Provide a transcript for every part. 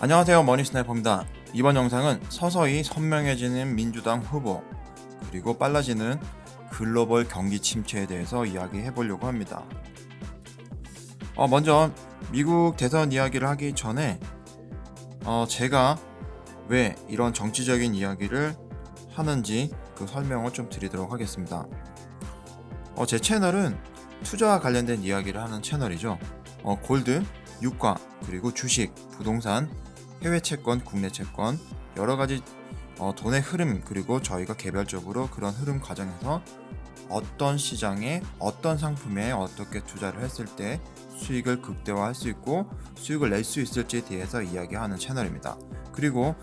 안녕하세요, 머니스나이퍼입니다. 이번 영상은 서서히 선명해지는 민주당 후보 그리고 빨라지는 글로벌 경기 침체에 대해서 이야기해 보려고 합니다. 먼저 미국 대선 이야기를 하기 전에 제가 왜 이런 정치적인 이야기를 하는지 그 설명을 좀 드리도록 하겠습니다. 제 채널은 투자와 관련된 이야기를 하는 채널이죠. 골드, 유가, 그리고 주식, 부동산, 해외 채권, 국내 채권, 여러 가지 돈의 흐름, 그리고 저희가 개별적으로 그런 흐름 과정에서 어떤 시장에 어떤 상품에 어떻게 투자를 했을 때 수익을 극대화할 수 있고 수익을 낼 수 있을지에 대해서 이야기하는 채널입니다. 그리고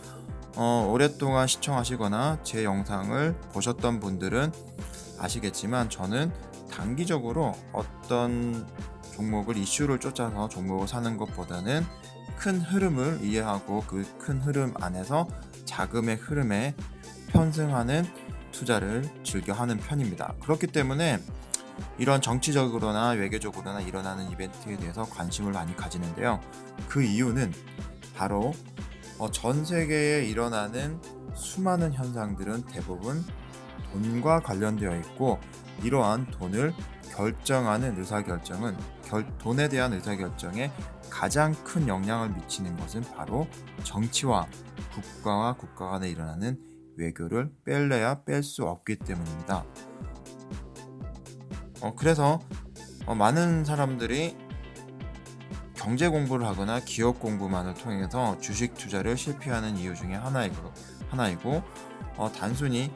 오랫동안 시청하시거나 제 영상을 보셨던 분들은 아시겠지만 저는 단기적으로 어떤 종목을 이슈를 쫓아서 종목을 사는 것보다는 큰 흐름을 이해하고 그 큰 흐름 안에서 자금의 흐름에 편승하는 투자를 즐겨 하는 편입니다. 그렇기 때문에 이런 정치적으로나 외교적으로나 일어나는 이벤트에 대해서 관심을 많이 가지는데요. 그 이유는 바로 전 세계에 일어나는 수많은 현상들은 대부분 돈과 관련되어 있고 이러한 돈을 결정하는 의사결정은 돈에 대한 의사결정에 가장 큰 영향을 미치는 것은 바로 정치와 국가와 국가 간에 일어나는 외교를 뺄래야 뺄 수 없기 때문입니다. 그래서 많은 사람들이 경제 공부를 하거나 기업 공부만을 통해서 주식 투자를 실패하는 이유 중에 하나이고 단순히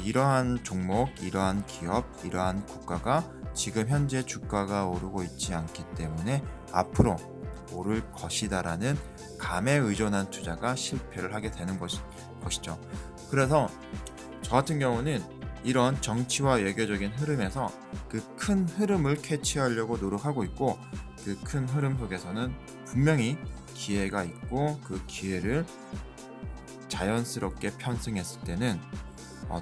이러한 종목, 이러한 기업, 이러한 국가가 지금 현재 주가가 오르고 있지 않기 때문에 앞으로 오를 것이다라는 감에 의존한 투자가 실패를 하게 되는 것이죠. 그래서 저 같은 경우는 이런 정치와 외교적인 흐름에서 그 큰 흐름을 캐치하려고 노력하고 있고 그 큰 흐름 속에서는 분명히 기회가 있고 그 기회를 자연스럽게 편승했을 때는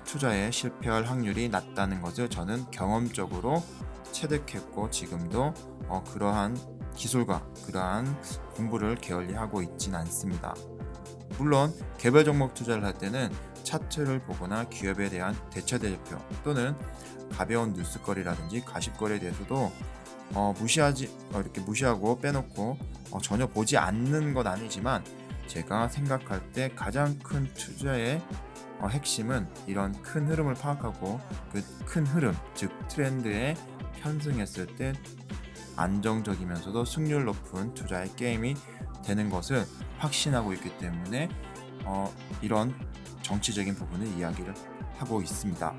투자에 실패할 확률이 낮다는 것을 저는 경험적으로 체득했고 지금도 그러한 기술과 그러한 공부를 게을리하고 있진 않습니다. 물론 개별 종목 투자를 할 때는 차트를 보거나 기업에 대한 대처대표 또는 가벼운 뉴스거리라든지 가십거리에 대해서도 이렇게 무시하고 빼놓고 전혀 보지 않는 건 아니지만 제가 생각할 때 가장 큰 투자의 핵심은 이런 큰 흐름을 파악하고 그 큰 흐름, 즉 트렌드에 편승했을 때 안정적이면서도 승률 높은 투자의 게임이 되는 것을 확신하고 있기 때문에 이런 정치적인 부분을 이야기를 하고 있습니다.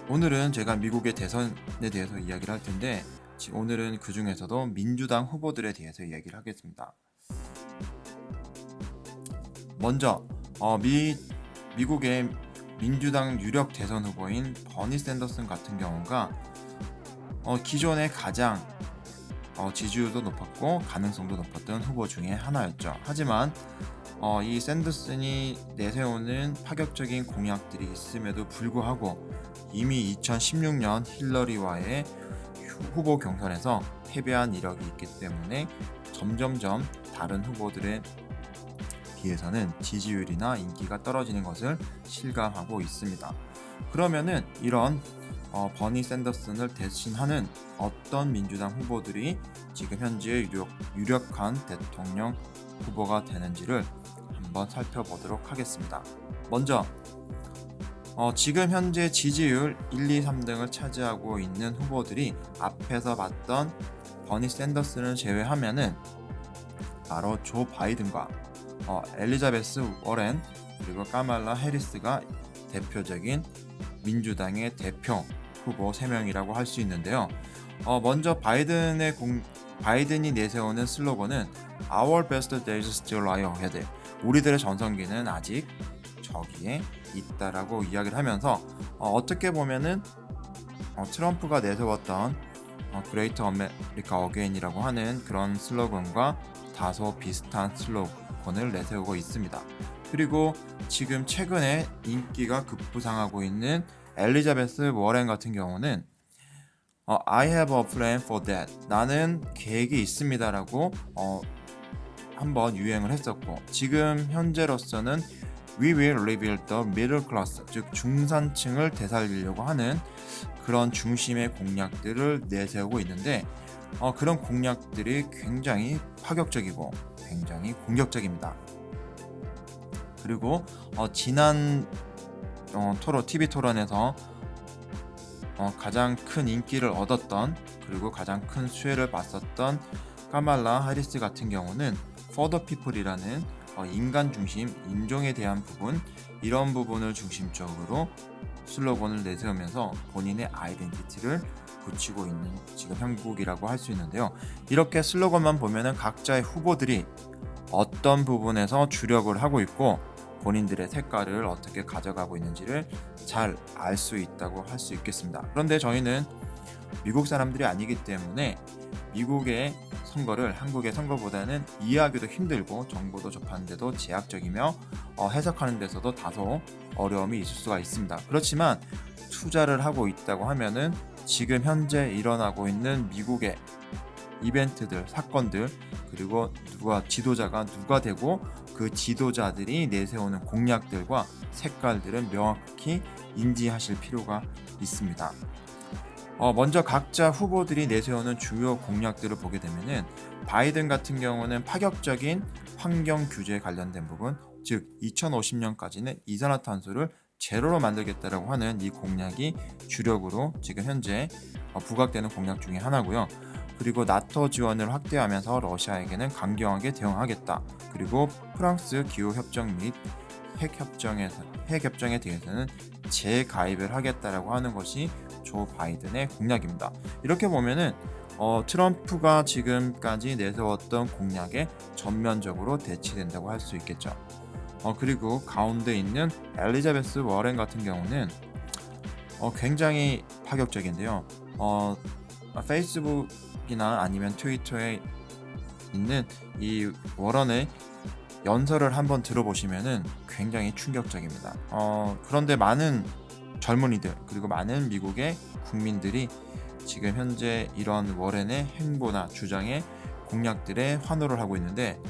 오늘은 제가 미국의 대선에 대해서 이야기를 할 텐데 오늘은 그 중에서도 민주당 후보들에 대해서 이야기를 하겠습니다. 먼저 미국의 민주당 유력 대선 후보인 버니 샌더슨 같은 경우가 기존에 가장 지지율도 높았고 가능성도 높았던 후보 중에 하나였죠. 하지만 이 샌더슨이 내세우는 파격적인 공약들이 있음에도 불구하고 이미 2016년 힐러리와의 후보 경선에서 패배한 이력이 있기 때문에 점점점 다른 후보들에 비해서는 지지율이나 인기가 떨어지는 것을 실감하고 있습니다. 그러면은 이런 버니 샌더슨을 대신하는 어떤 민주당 후보들이 지금 현재 유력한 대통령 후보가 되는지를 한번 살펴보도록 하겠습니다. 먼저 지금 현재 지지율 1, 2, 3등을 차지하고 있는 후보들이 앞에서 봤던 버니 샌더슨을 제외하면은 바로 조 바이든과 엘리자베스 워렌 그리고 카말라 해리스가 대표적인 민주당의 대표 후보 3명이라고 할 수 있는데요. 먼저 바이든이 내세우는 슬로건은 Our best days still lie ahead. 우리들의 전성기는 아직 저기에 있다라고 이야기를 하면서 어떻게 보면은 트럼프가 내세웠던 Great America Again이라고 하는 그런 슬로건과 다소 비슷한 슬로건을 내세우고 있습니다. 그리고 지금 최근에 인기가 급부상하고 있는 엘리자베스 워렌 같은 경우는 I have a plan for that. 나는 계획이 있습니다라고 한번 유행을 했었고, 지금 현재로서는 We will rebuild the middle class, 즉 중산층을 되살리려고 하는 그런 중심의 공약들을 내세우고 있는데, 그런 공약들이 굉장히 파격적이고 굉장히 공격적입니다. 그리고 지난 TV 토론에서 가장 큰 인기를 얻었던, 그리고 가장 큰 수혜를 봤었던 카말라 하리스 같은 경우는 For the People이라는 인간 중심, 인종에 대한 부분, 이런 부분을 중심적으로 슬로건을 내세우면서 본인의 아이덴티티를 붙이고 있는 지금 형국이라고 할 수 있는데요. 이렇게 슬로건만 보면은 각자의 후보들이 어떤 부분에서 주력을 하고 있고 본인들의 색깔을 어떻게 가져가고 있는지를 잘 알 수 있다고 할 수 있겠습니다. 그런데 저희는 미국 사람들이 아니기 때문에 미국의 선거를 한국의 선거보다는 이해하기도 힘들고 정보도 접하는데도 제약적이며 해석하는 데서도 다소 어려움이 있을 수가 있습니다. 그렇지만 투자를 하고 있다고 하면은 지금 현재 일어나고 있는 미국의 이벤트들, 사건들, 그리고 지도자가 누가 되고 그 지도자들이 내세우는 공약들과 색깔들은 명확히 인지하실 필요가 있습니다. 먼저 각자 후보들이 내세우는 주요 공약들을 보게 되면은 바이든 같은 경우는 파격적인 환경 규제에 관련된 부분, 즉 2050년까지는 이산화탄소를 제로로 만들겠다라고 하는 이 공약이 주력으로 지금 현재 부각되는 공약 중에 하나고요. 그리고 나토 지원을 확대하면서 러시아에게는 강경하게 대응하겠다. 그리고 프랑스 기후협정 및 핵협정에 대해서는 재가입을 하겠다라고 하는 것이 조 바이든의 공약입니다. 이렇게 보면은 트럼프가 지금까지 내세웠던 공약에 전면적으로 대치된다고 할 수 있겠죠. 그리고 가운데 있는 엘리자베스 워렌 같은 경우는 굉장히 파격적인데요. 페이스북이나 아니면 트위터에 있는 이 워런의 연설을 한번 들어보시면은 굉장히 충격적입니다. 그런데 많은 젊은이들, 그리고 많은 미국의 국민들이 지금 현재 이런 워렌의 행보나 주장에 공약들에 환호를 하고 있는데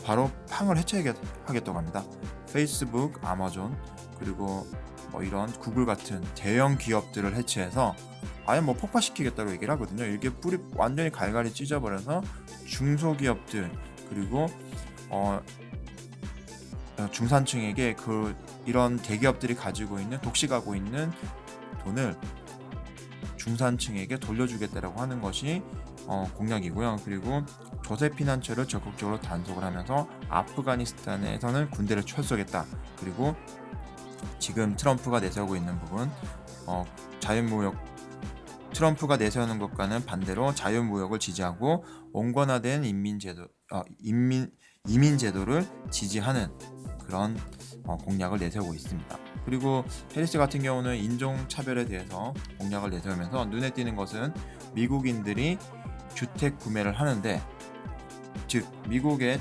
바로 팡을 해체하겠다고 합니다. 페이스북, 아마존, 그리고 이런 구글 같은 대형 기업들을 해체해서 아예 폭파시키겠다고 얘기를 하거든요. 이게 뿌리 완전히 갈갈이 찢어버려서 중소기업들, 그리고 중산층에게 이런 대기업들이 가지고 있는, 독식하고 있는 돈을 중산층에게 돌려주겠다라고 하는 것이 공약이고요. 그리고 조세 피난처를 적극적으로 단속을 하면서 아프가니스탄에서는 군대를 철수하겠다. 그리고 지금 트럼프가 내세우고 있는 부분, 자유무역, 트럼프가 내세우는 것과는 반대로 자유무역을 지지하고 온건화된 이민제도를 지지하는 그런 공약을 내세우고 있습니다. 그리고 해리스 같은 경우는 인종차별에 대해서 공약을 내세우면서 눈에 띄는 것은 미국인들이 주택 구매를 하는데, 즉 미국의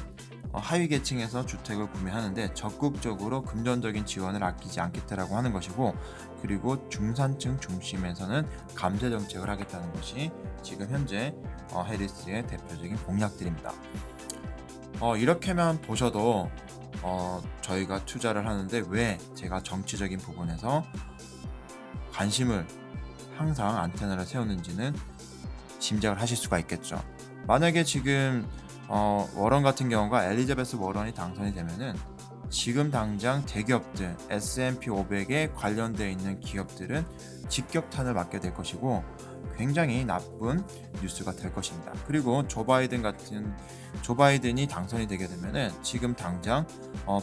하위 계층에서 주택을 구매하는데 적극적으로 금전적인 지원을 아끼지 않겠다라고 하는 것이고, 그리고 중산층 중심에서는 감세 정책을 하겠다는 것이 지금 현재 해리스의 대표적인 공약들입니다. 이렇게만 보셔도 저희가 투자를 하는데 왜 제가 정치적인 부분에서 관심을 항상 안테나를 세우는지는 짐작을 하실 수가 있겠죠. 만약에 지금 워런 같은 경우가 엘리자베스 워런이 당선이 되면은 지금 당장 대기업들, S&P 500에 관련되어 있는 기업들은 직격탄을 맞게 될 것이고 굉장히 나쁜 뉴스가 될 것입니다. 그리고 조 바이든이 당선이 되게 되면은 지금 당장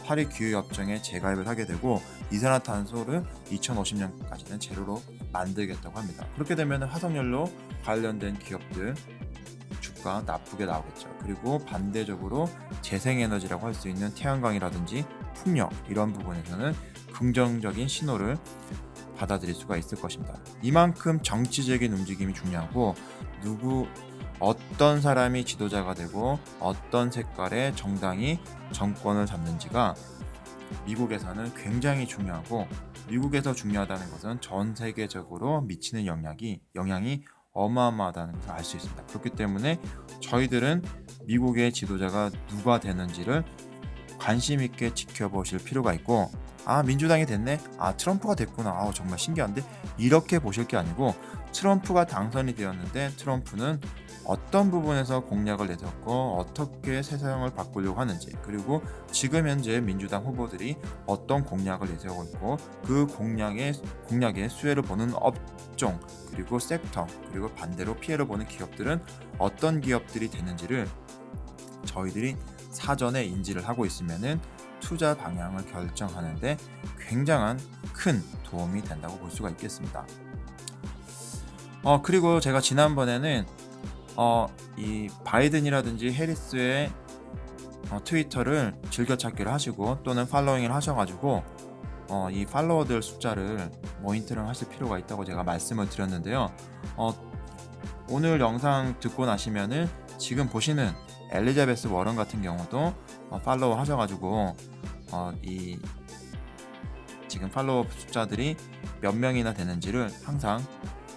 파리 기후협정에 재가입을 하게 되고 이산화탄소를 2050년까지는 제로로 만들겠다고 합니다. 그렇게 되면 화석연료 관련된 기업들 주가 나쁘게 나오겠죠. 그리고 반대적으로 재생에너지라고 할 수 있는 태양광이라든지 풍력, 이런 부분에서는 긍정적인 신호를 받아들일 수가 있을 것입니다. 이만큼 정치적인 움직임이 중요하고, 어떤 사람이 지도자가 되고 어떤 색깔의 정당이 정권을 잡는지가 미국에서는 굉장히 중요하고, 미국에서 중요하다는 것은 전 세계적으로 미치는 영향이 어마어마하다는 것을 알 수 있습니다. 그렇기 때문에 저희들은 미국의 지도자가 누가 되는지를 관심 있게 지켜보실 필요가 있고, 민주당이 됐네, 트럼프가 됐구나, 정말 신기한데, 이렇게 보실 게 아니고 트럼프가 당선이 되었는데 트럼프는 어떤 부분에서 공약을 내세웠고 어떻게 세상을 바꾸려고 하는지, 그리고 지금 현재 민주당 후보들이 어떤 공약을 내세우고 있고 그 공약의 수혜를 보는 업종, 그리고 섹터, 그리고 반대로 피해를 보는 기업들은 어떤 기업들이 되는지를 저희들이 사전에 인지를 하고 있으면은 투자 방향을 결정하는데 굉장한 큰 도움이 된다고 볼 수가 있겠습니다. 그리고 제가 지난번에는 이 바이든이라든지 해리스의 트위터를 즐겨찾기를 하시고 또는 팔로잉을 하셔가지고 이 팔로워들 숫자를 모니터링 하실 필요가 있다고 제가 말씀을 드렸는데요. 오늘 영상 듣고 나시면은 지금 보시는 엘리자베스 워런 같은 경우도 팔로우 하셔가지고 이 지금 팔로워 숫자들이 몇 명이나 되는지를 항상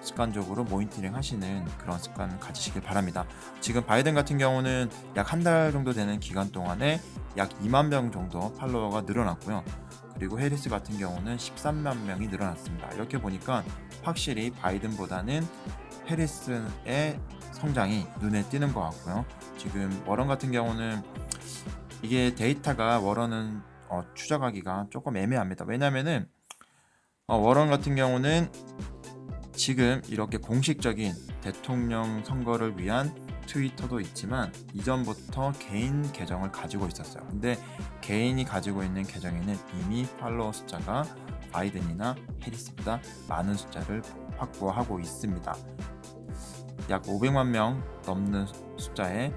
습관적으로 모니터링 하시는 그런 습관 가지시길 바랍니다. 지금 바이든 같은 경우는 약 한 달 정도 되는 기간 동안에 약 2만 명 정도 팔로워가 늘어났고요. 그리고 해리스 같은 경우는 13만 명이 늘어났습니다. 이렇게 보니까 확실히 바이든보다는 해리스의 성장이 눈에 띄는 것 같고요. 지금 워런 같은 경우는 이게 데이터가 워런은 추적하기가 조금 애매합니다. 왜냐면은 워런 같은 경우는 지금 이렇게 공식적인 대통령 선거를 위한 트위터도 있지만 이전부터 개인 계정을 가지고 있었어요. 근데 개인이 가지고 있는 계정에는 이미 팔로워 숫자가 바이든이나 해리스보다 많은 숫자를 확보하고 있습니다. 약 500만 명 넘는 숫자에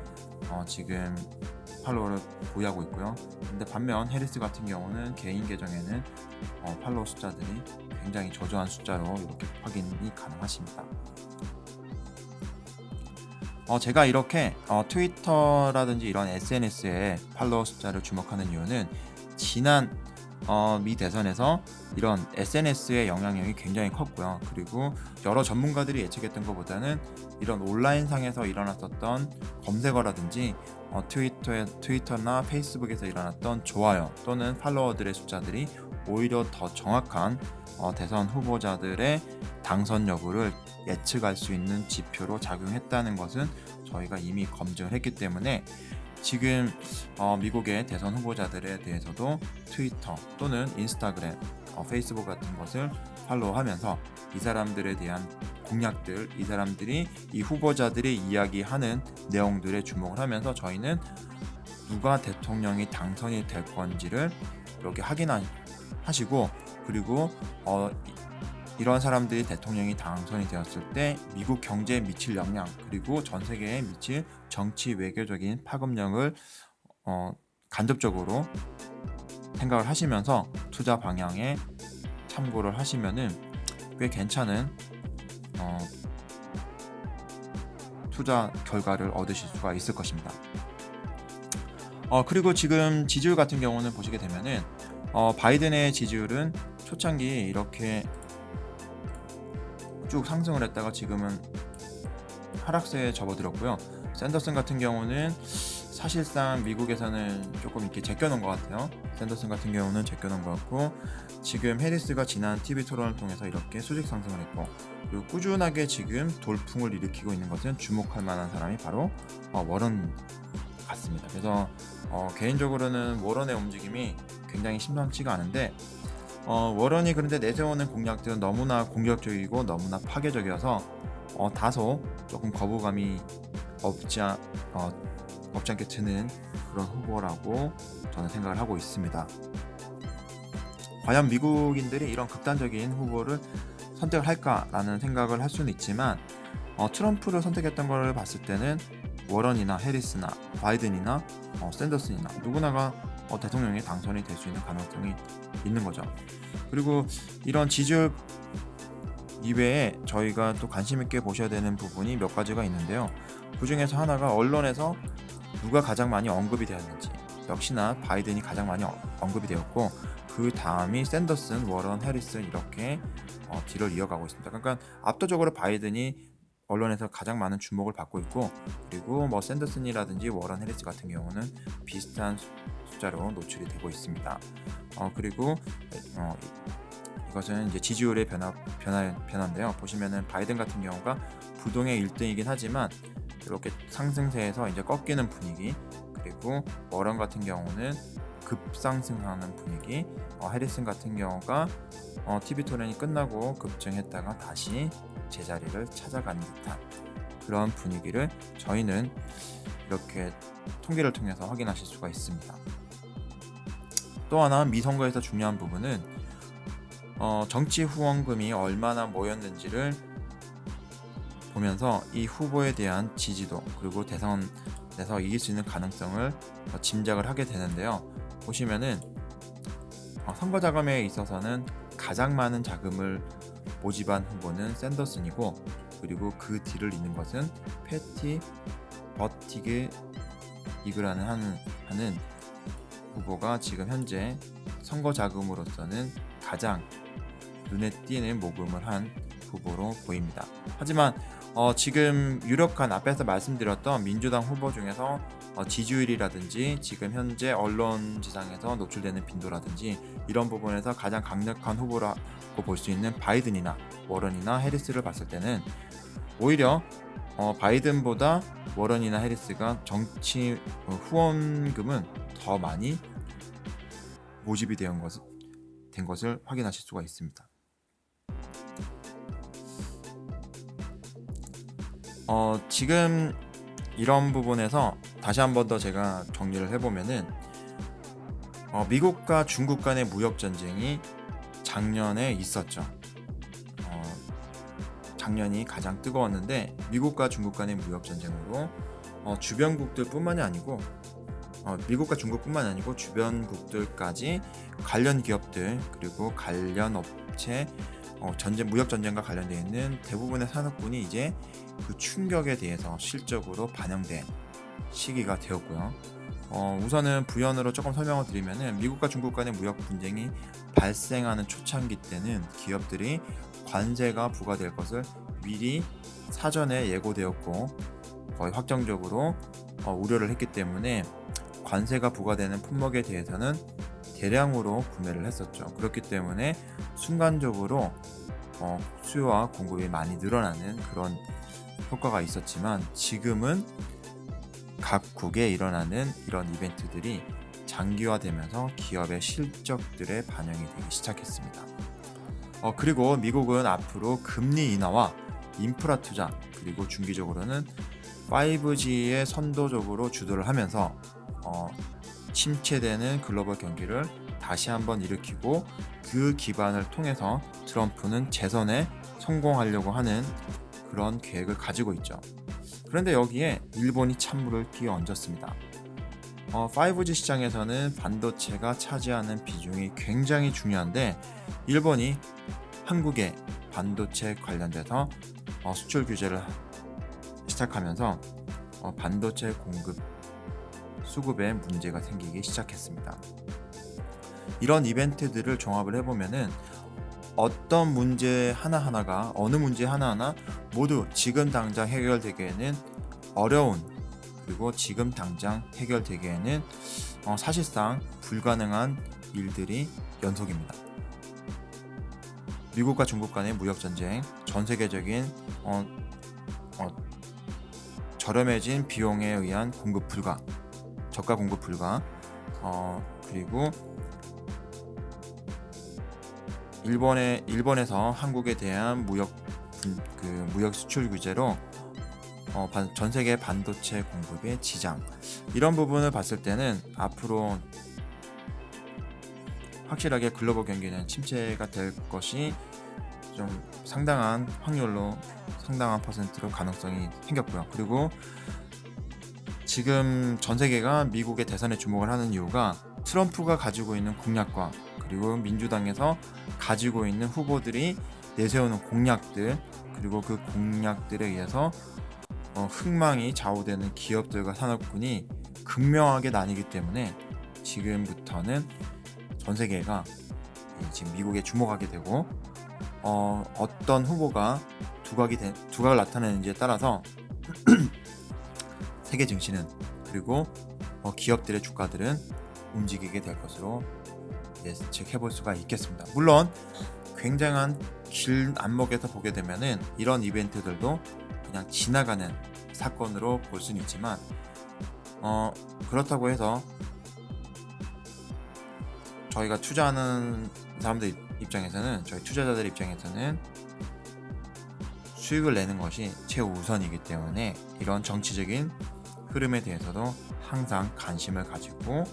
지금 팔로워를 보유하고 있고요. 근데 반면 해리스 같은 경우는 개인 계정에는 팔로워 숫자들이 굉장히 저조한 숫자로 이렇게 확인이 가능하십니다. 제가 이렇게 트위터라든지 이런 SNS에 팔로워 숫자를 주목하는 이유는 지난 미 대선에서 이런 SNS의 영향력이 굉장히 컸고요. 그리고 여러 전문가들이 예측했던 것보다는 이런 온라인상에서 일어났었던 검색어라든지 트위터나 페이스북에서 일어났던 좋아요 또는 팔로워들의 숫자들이 오히려 더 정확한 대선 후보자들의 당선 여부를 예측할 수 있는 지표로 작용했다는 것은 저희가 이미 검증을 했기 때문에 지금 미국의 대선 후보자들에 대해서도 트위터 또는 인스타그램, 페이스북 같은 것을 팔로우하면서 이 사람들에 대한 공약들, 이 사람들이 이 후보자들이 이야기하는 내용들에 주목을 하면서 저희는 누가 대통령이 당선이 될 건지를 이렇게 확인하시고, 그리고 이런 사람들이 대통령이 당선이 되었을 때 미국 경제에 미칠 영향, 그리고 전 세계에 미칠 정치 외교적인 파급력을 간접적으로 생각을 하시면서 투자 방향에 참고를 하시면은 꽤 괜찮은 투자 결과를 얻으실 수가 있을 것입니다. 그리고 지금 지지율 같은 경우는 보시게 되면은 바이든의 지지율은 초창기 이렇게 쭉 상승을 했다가 지금은 하락세에 접어들었고요. 샌더슨 같은 경우는 사실상 미국에서는 조금 이렇게 제껴놓은 것 같아요. 샌더슨 같은 경우는 제껴놓은 것 같고, 지금 해리스가 지난 TV 토론을 통해서 이렇게 수직 상승을 했고, 그리고 꾸준하게 지금 돌풍을 일으키고 있는 것은 주목할 만한 사람이 바로 워런 같습니다. 그래서 개인적으로는 워런의 움직임이 굉장히 심상치가 않은데, 워런이 그런데 내세우는 공약들은 너무나 공격적이고 너무나 파괴적이어서 다소 조금 거부감이 없지 않게 드는 그런 후보라고 저는 생각을 하고 있습니다. 과연 미국인들이 이런 극단적인 후보를 선택을 할까라는 생각을 할 수는 있지만 트럼프를 선택했던 걸 봤을 때는 워런이나 해리스나 바이든이나 샌더슨이나 누구나가 대통령이 당선이 될 수 있는 가능성이 있는 거죠. 그리고 이런 지지율 이외에 저희가 또 관심 있게 보셔야 되는 부분이 몇 가지가 있는데요. 그 중에서 하나가 언론에서 누가 가장 많이 언급이 되었는지, 역시나 바이든이 가장 많이 언급이 되었고, 그 다음이 샌더슨, 워런, 해리스 이렇게 뒤를 이어가고 있습니다. 그러니까 압도적으로 바이든이 언론에서 가장 많은 주목을 받고 있고, 그리고 뭐 샌더슨이라든지 워런 해리스 같은 경우는 비슷한 숫자로 노출이 되고 있습니다. 그리고 이것은 이제 지지율의 변화인데요. 보시면은 바이든 같은 경우가 부동의 1등이긴 하지만 이렇게 상승세에서 이제 꺾이는 분위기, 그리고 워런 같은 경우는 급상승하는 분위기, 해리슨 같은 경우가 TV 토론이 끝나고 급증했다가 다시 제자리를 찾아가는 듯한 그런 분위기를 저희는 이렇게 통계를 통해서 확인하실 수가 있습니다. 또 하나 미 선거에서 중요한 부분은 정치 후원금이 얼마나 모였는지를 보면서 이 후보에 대한 지지도, 그리고 대선에서 이길 수 있는 가능성을 짐작을 하게 되는데요. 보시면은 선거 자금에 있어서는 가장 많은 자금을 모집한 후보는 샌더슨이고, 그리고 그 뒤를 잇는 것은 패티 버티그이그라는 하는 후보가 지금 현재 선거 자금으로서는 가장 눈에 띄는 모금을 한 후보로 보입니다. 하지만 지금 유력한 앞에서 말씀드렸던 민주당 후보 중에서 지지율이라든지 지금 현재 언론지상에서 노출되는 빈도라든지 이런 부분에서 가장 강력한 후보라고 볼 수 있는 바이든이나 워런이나 해리스를 봤을 때는 오히려 바이든보다 워런이나 해리스가 정치 후원금은 더 많이 모집이 된 것을 확인하실 수가 있습니다. 지금 이런 부분에서 다시 한 번 더 제가 정리를 해보면은 미국과 중국 간의 무역 전쟁이 작년에 있었죠. 작년이 가장 뜨거웠는데 미국과 중국 간의 무역 전쟁으로 주변국들뿐만이 아니고 미국과 중국뿐만 아니고 주변국들까지 관련 기업들, 그리고 관련 업체, 무역 전쟁과 관련되어 있는 대부분의 산업군이 이제 그 충격에 대해서 실적으로 반영된 시기가 되었고요. 우선은 부연으로 조금 설명을 드리면은 미국과 중국 간의 무역 분쟁이 발생하는 초창기 때는 기업들이 관세가 부과될 것을 미리 사전에 예고되었고 거의 확정적으로 우려를 했기 때문에 관세가 부과되는 품목에 대해서는 대량으로 구매를 했었죠. 그렇기 때문에 순간적으로 수요와 공급이 많이 늘어나는 그런 효과가 있었지만, 지금은 각국에 일어나는 이런 이벤트들이 장기화되면서 기업의 실적들에 반영이 되기 시작했습니다. 그리고 미국은 앞으로 금리 인하와 인프라 투자, 그리고 중기적으로는 5G에 선도적으로 주도를 하면서 침체되는 글로벌 경기를 다시 한번 일으키고, 그 기반을 통해서 트럼프는 재선에 성공하려고 하는 그런 계획을 가지고 있죠. 그런데 여기에 일본이 찬물을 끼얹었습니다. 5G 시장에서는 반도체가 차지하는 비중이 굉장히 중요한데, 일본이 한국의 반도체 관련돼서 수출 규제를 시작하면서 반도체 수급에 문제가 생기기 시작했습니다. 이런 이벤트들을 종합을 해보면은 어떤 문제 하나하나가 어느 문제 하나하나 모두 지금 당장 해결되기에는 어려운, 그리고 지금 당장 해결되기에는 사실상 불가능한 일들이 연속입니다. 미국과 중국 간의 무역 전쟁, 전 세계적인 저렴해진 비용에 의한 저가 공급 불가, 그리고 일본에서 한국에 대한 무역 수출 규제로 전 세계 반도체 공급의 지장, 이런 부분을 봤을 때는 앞으로 확실하게 글로벌 경기는 침체가 될 것이 좀 상당한 확률로, 상당한 퍼센트로 가능성이 생겼고요. 그리고 지금 전 세계가 미국의 대선에 주목을 하는 이유가 트럼프가 가지고 있는 공약과, 그리고 민주당에서 가지고 있는 후보들이 내세우는 공약들, 그리고 그 공약들에 의해서 흥망이 좌우되는 기업들과 산업군이 극명하게 나뉘기 때문에 지금부터는 전 세계가 지금 미국에 주목하게 되고, 어떤 후보가 두각을 나타내는지에 따라서 세계 증시는 그리고 기업들의 주가들은 움직이게 될 것으로 예측해 볼 수가 있겠습니다. 물론 굉장한 긴 안목에서 보게 되면은 이런 이벤트들도 그냥 지나가는 사건으로 볼 수는 있지만 그렇다고 해서 저희가 투자하는 사람들 입장에서는, 저희 투자자들 입장에서는 수익을 내는 것이 최우선이기 때문에 이런 정치적인 흐름에 대해서도 항상 관심을 가지고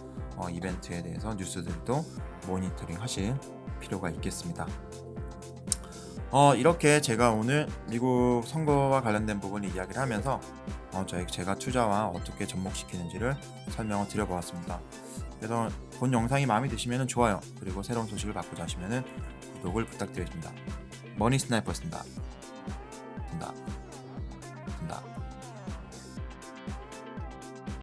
이벤트에 대해서 뉴스들도 모니터링 하실 필요가 있겠습니다. 이렇게 제가 오늘 미국 선거와 관련된 부분을 이야기를 하면서 제가 투자와 어떻게 접목시키는지를 설명을 드려보았습니다. 그래서 본 영상이 마음에 드시면 좋아요, 그리고 새로운 소식을 받고자 하시면 구독을 부탁드립니다. 머니 스나이퍼였습니다.